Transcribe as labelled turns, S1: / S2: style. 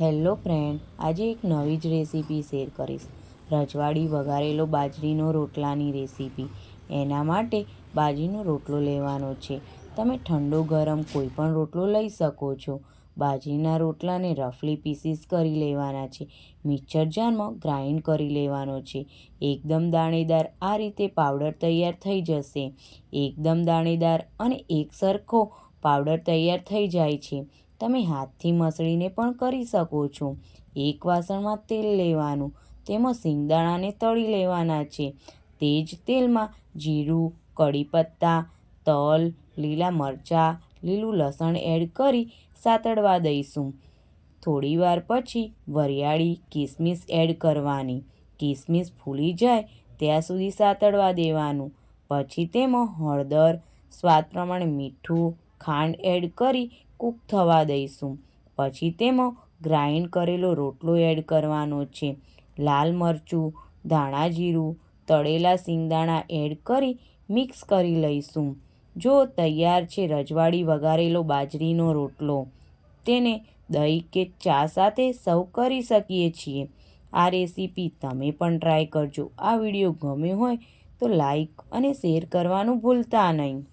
S1: Hello friend, આજે એક નવી જ રેસીપી શેર કરીશ. રજવાડી વઘારેલો બાજરીનો રોટલાની રેસીપી. એના માટે બાજરીનો રોટલો લેવાનો છે. તમે ઠંડો ગરમ કોઈ પણ રોટલો લઈ શકો છો. બાજરીના રોટલાને રફલી પીસીસ કરી લેવાના છે. મિક્સર જારમાં ગ્રાઇન્ડ કરી લેવાનો છે. એકદમ દાણેદાર આ રીતે પાવડર તૈયાર થઈ જશે. એકદમ દાણેદાર અને એક સરખો પાવડર તૈયાર થઈ જાય છે. તમે હાથથી મસળીને પણ કરી શકો છો. એક વાસણમાં તેલ લેવાનું, તેમાં સિંગદાણાને તળી લેવાના છે. તે જ તેલમાં જીરું, કડી પત્તા, તલ, લીલા મરચાં, લીલું લસણ એડ કરી સાતળવા દઈશું. થોડી વાર પછી વરિયાળી, કિસમિસ એડ કરવાની. કિસમિસ ફૂલી જાય ત્યાં સુધી સાતળવા દેવાનું. પછી તેમાં હળદર, સ્વાદ પ્રમાણે મીઠું, ખાંડ એડ કરી કૂક થવા દઈશું. પછી તેમાં ગ્રાઇન્ડ કરેલો રોટલો એડ કરવાનો છે. લાલ મરચું, ધાણા જીરું, તળેલા સિંગદાણા એડ કરી મિક્સ કરી લઈશું. જો તૈયાર છે રજવાડી વઘારેલો બાજરીનો રોટલો. તેને દહીં કે ચા સાથે સર્વ કરી શકીએ છીએ. આ રેસીપી તમે પણ ટ્રાય કરજો. આ વિડીયો ગમ્યો હોય તો લાઈક અને શેર કરવાનું ભૂલતા નહીં.